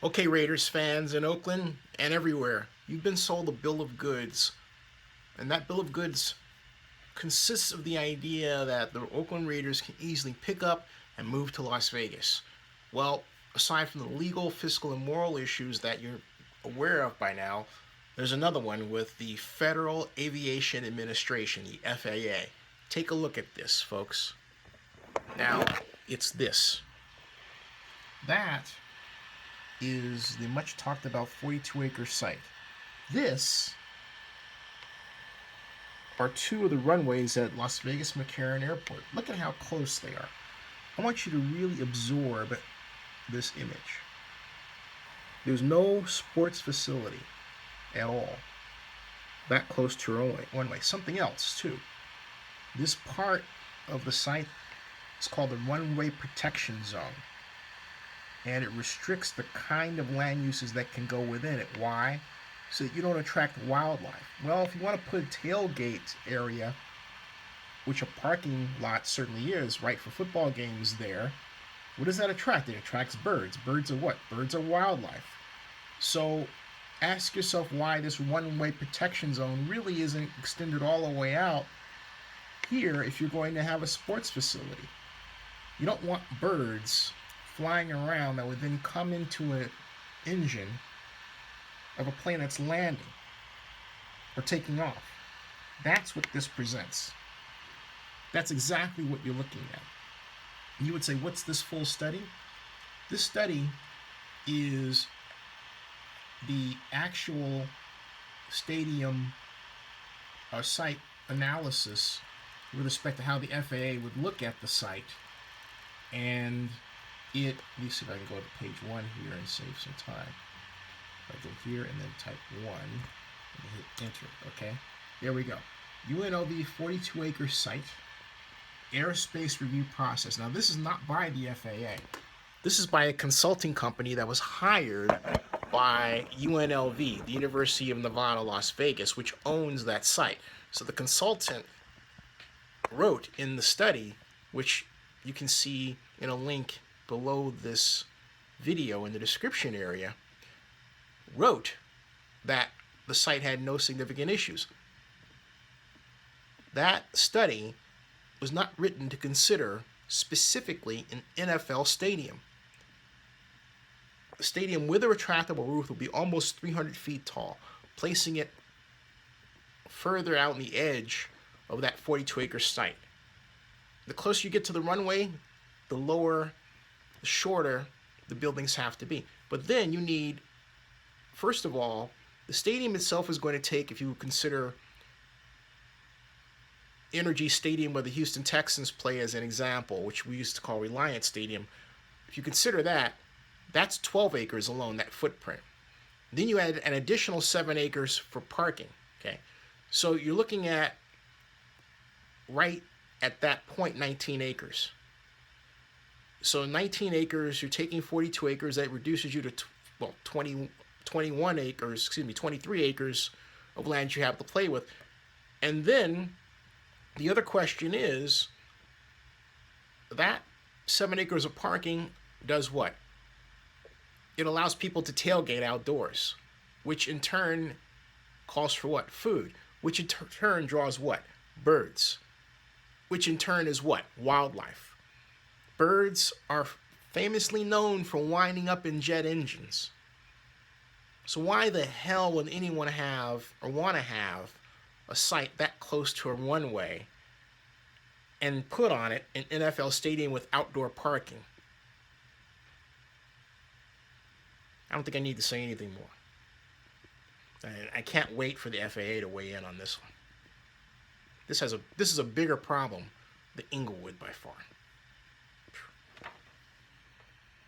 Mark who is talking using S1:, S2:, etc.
S1: Okay, Raiders fans in Oakland and everywhere, you've been sold a bill of goods. And that bill of goods consists of the idea that the Oakland Raiders can easily pick up and move to Las Vegas. Well, aside from the legal, fiscal, and moral issues that you're aware of by now, there's another one with the Federal Aviation Administration, the FAA. Take a look at this, folks. Now, it's this. That is the much talked about 42-acre site. This are two of the runways at Las Vegas McCarran Airport. Look at how close they are. I want you to really absorb this image. There's no sports facility at all that close to a runway. Something else too. This part of the site is called the runway protection zone, and it restricts the kind of land uses that can go within it. Why? So that you don't attract wildlife. Well, if you want to put a tailgate area, which a parking lot certainly is, right, for football games there, what does that attract? It attracts birds. Birds are what? Birds are wildlife. So ask yourself why this one-way protection zone really isn't extended all the way out here if you're going to have a sports facility. You don't want birds flying around that would then come into an engine of a plane that's landing or taking off. That's what this presents. That's exactly what you're looking at. You would say, what's this full study? This study is the actual stadium site analysis with respect to how the FAA would look at the site. And let me see if I can go to page 1 here and save some time. I go here and then type 1 and hit enter. Okay, there we go. UNLV 42-acre site, airspace review process. Now, this is not by the FAA. This is by a consulting company that was hired by UNLV, the University of Nevada, Las Vegas, which owns that site. So the consultant wrote in the study, which you can see in a link below this video in the description area, wrote that the site had no significant issues. That study was not written to consider specifically an NFL stadium. A stadium with a retractable roof will be almost 300 feet tall, placing it further out on the edge of that 42-acre site. The closer you get to the runway, the shorter the buildings have to be. But then you need, first of all, the stadium itself is going to take, if you consider Energy Stadium where the Houston Texans play as an example, which we used to call Reliant Stadium, if you consider that, that's 12 acres alone, that footprint. Then you add an additional 7 acres for parking. Okay, so you're looking at, right at that point, 19 acres. So 19 acres, you're taking 42 acres, that reduces you to 23 acres of land you have to play with. And then the other question is, that 7 acres of parking does what? It allows people to tailgate outdoors, which in turn calls for what? Food, which in turn draws what? Birds, which in turn is what? Wildlife. Birds are famously known for winding up in jet engines. So why the hell would anyone have or want to have a site that close to a runway and put on it an NFL stadium with outdoor parking? I don't think I need to say anything more. I can't wait for the FAA to weigh in on this one. This is a bigger problem than Inglewood by far.